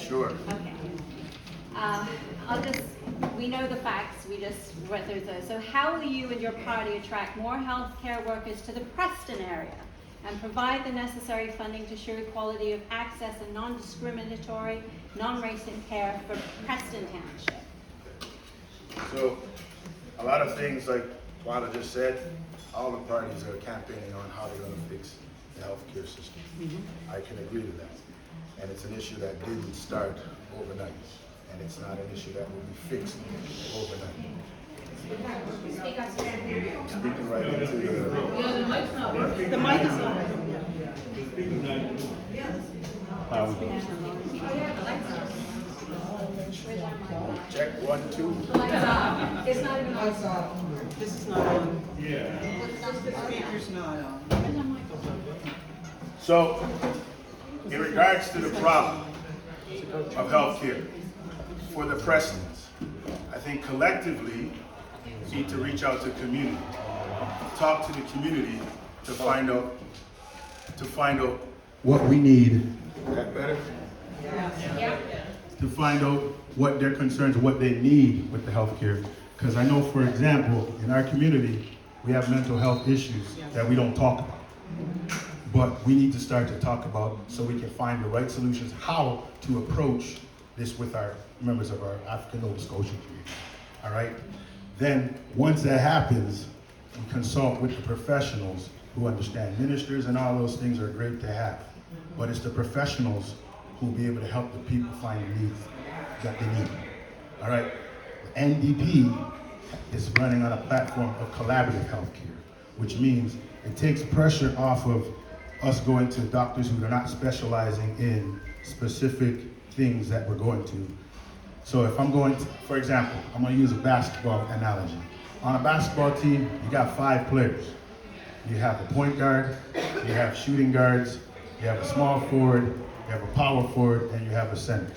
Sure. Okay. We know the facts, we just went through those. So how will you and your party attract more healthcare workers to the Preston area and provide the necessary funding to ensure equality of access and non-discriminatory, non-racist care for Preston Township? So, a lot of things like Twila just said, all the parties are campaigning on how they're going to fix the healthcare system. I can agree to that. And it's an issue that didn't start overnight. And it's not an issue that will be fixed overnight. Speaking right into the mic's not working. The mic is not working. check 1, 2. It's not even on. This is not on. Yeah. The speaker's not on. So, in regards to the problem of healthcare for the Prestons, I think collectively we need to reach out to the community, talk to the community to find out what we need. Is that better? Yeah. To find out what their concerns, what they need with the healthcare. Because I know, for example, in our community, we have mental health issues that we don't talk about. But we need to start to talk about so we can find the right solutions, how to approach this with our members of our African Nova Scotian community. All right? Then, once that happens, we consult with the professionals who understand. Ministers and all those things are great to have, but it's the professionals who will be able to help the people find the needs that they need. All right? The NDP is running on a platform of collaborative healthcare, which means it takes pressure off of us going to doctors who are not specializing in specific things that we're going to. So if I'm going to, for example, I'm going to use a basketball analogy. On a basketball team, you got 5 players. You have a point guard, you have shooting guards, you have a small forward, you have a power forward, and you have a center.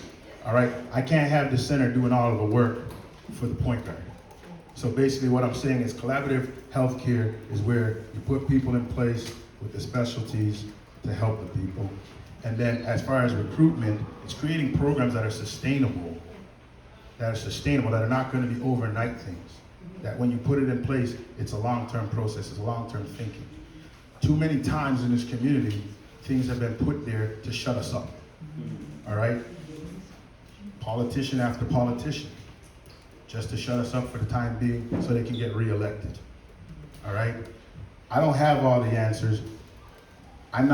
All right? I can't have the center doing all of the work for the point guard. So basically what I'm saying is collaborative healthcare is where you put people in place with the specialties to help the people. And then as far as recruitment, it's creating programs that are sustainable, that are not going to be overnight things. That when you put it in place, it's a long-term process, it's a long-term thinking. Too many times in this community, things have been put there to shut us up. All right? Politician after politician, just to shut us up for the time being so they can get reelected. All right? I don't have all the answers. I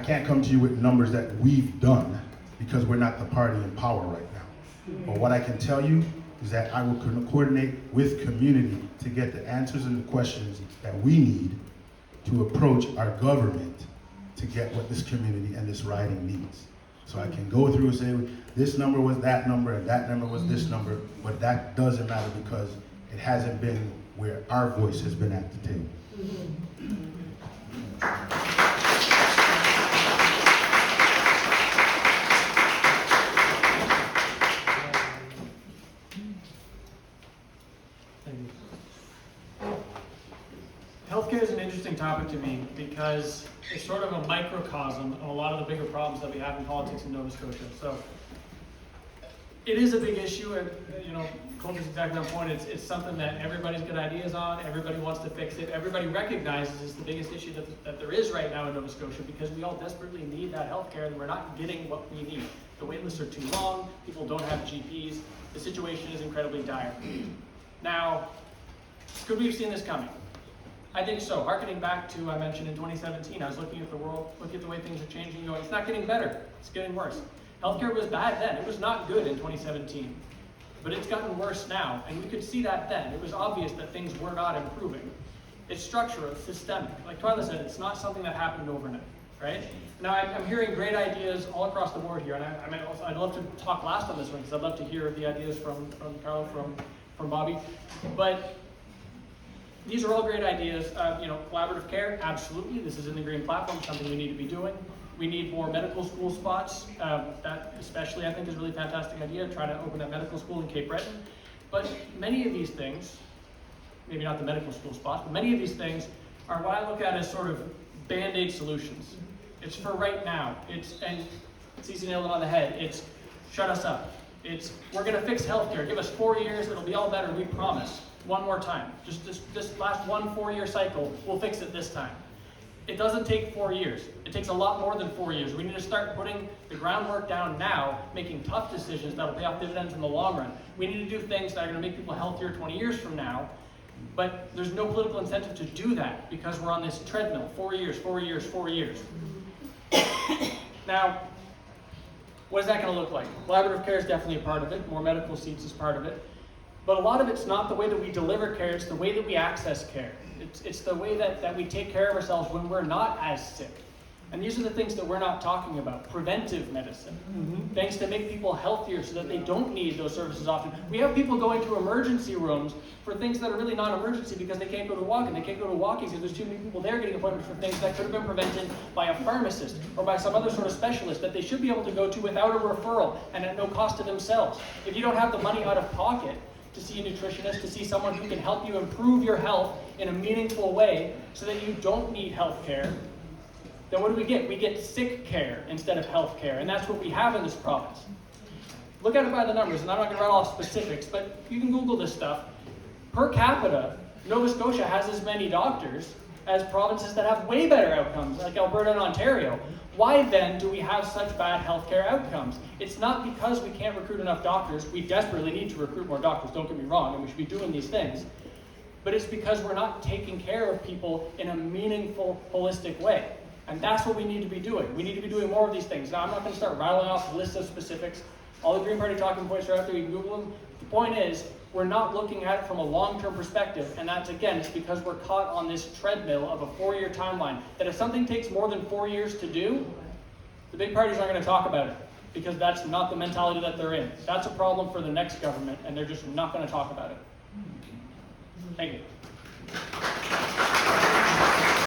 can't come to you with numbers that we've done because we're not the party in power right now. But what I can tell you is that I will coordinate with community to get the answers and the questions that we need to approach our government to get what this community and this riding needs. So I can go through and say, this number was that number and that number was this number, but that doesn't matter because it hasn't been where our voice has been at the table. Healthcare is an interesting topic to me because it's sort of a microcosm of a lot of the bigger problems that we have in politics in Nova Scotia. So it is a big issue, and Colter's exactly on point. It's something that everybody's got ideas on, everybody wants to fix it, everybody recognizes it's the biggest issue that there is right now in Nova Scotia because we all desperately need that healthcare and we're not getting what we need. The wait lists are too long, people don't have GPs, the situation is incredibly dire. Now, could we have seen this coming? I think so. Harkening back to, I mentioned in 2017, I was looking at the world, looking at the way things are changing, going, it's not getting better, it's getting worse. Healthcare was bad then, it was not good in 2017, but it's gotten worse now, and we could see that then. It was obvious that things were not improving. It's structural, it's systemic. Like Twila said, it's not something that happened overnight, right? Now, I'm hearing great ideas all across the board here, and I'd love to talk last on this one, because I'd love to hear the ideas from Carlo, from Bobby, but these are all great ideas. Collaborative care, absolutely. This is in the Green Platform, something we need to be doing. We need more medical school spots. That especially, I think, is a really fantastic idea, trying to open that medical school in Cape Breton. But many of these things, maybe not the medical school spots, but many of these things are what I look at as sort of Band-Aid solutions. It's for right now. And CC nailed it on the head. It's shut us up. It's we're going to fix healthcare. Give us 4 years. It'll be all better. We promise. One more time. Just this last 1 4-year cycle, we'll fix it this time. It doesn't take 4 years. It takes a lot more than 4 years. We need to start putting the groundwork down now, making tough decisions that will pay off dividends in the long run. We need to do things that are going to make people healthier 20 years from now, but there's no political incentive to do that because we're on this treadmill, 4 years, 4 years, 4 years. Now, what is that going to look like? Collaborative care is definitely a part of it. More medical seats is part of it. But a lot of it's not the way that we deliver care, it's the way that we access care. It's the way that we take care of ourselves when we're not as sick. And these are the things that we're not talking about. Preventive medicine. Things to make people healthier so that they don't need those services often. We have people going to emergency rooms for things that are really not emergency because they can't go to walk-in. They can't go to walk-ins because there's too many people there getting appointments for things that could have been prevented by a pharmacist or by some other sort of specialist that they should be able to go to without a referral and at no cost to themselves. If you don't have the money out of pocket to see a nutritionist, to see someone who can help you improve your health in a meaningful way so that you don't need health care, then what do we get? We get sick care instead of health care, and that's what we have in this province. Look at it by the numbers, and I'm not going to run off specifics, but you can Google this stuff. Per capita, Nova Scotia has as many doctors as provinces that have way better outcomes, like Alberta and Ontario. Why then do we have such bad healthcare outcomes? It's not because we can't recruit enough doctors. We desperately need to recruit more doctors, don't get me wrong, and we should be doing these things. But it's because we're not taking care of people in a meaningful, holistic way. And that's what we need to be doing. We need to be doing more of these things. Now, I'm not going to start rattling off lists of specifics. All the Green Party talking points are out there. You can Google them. The point is, we're not looking at it from a long-term perspective. And that's, again, it's because we're caught on this treadmill of a 4-year timeline. That if something takes more than 4 years to do, the big parties aren't going to talk about it. Because that's not the mentality that they're in. That's a problem for the next government, and they're just not going to talk about it. Thank you.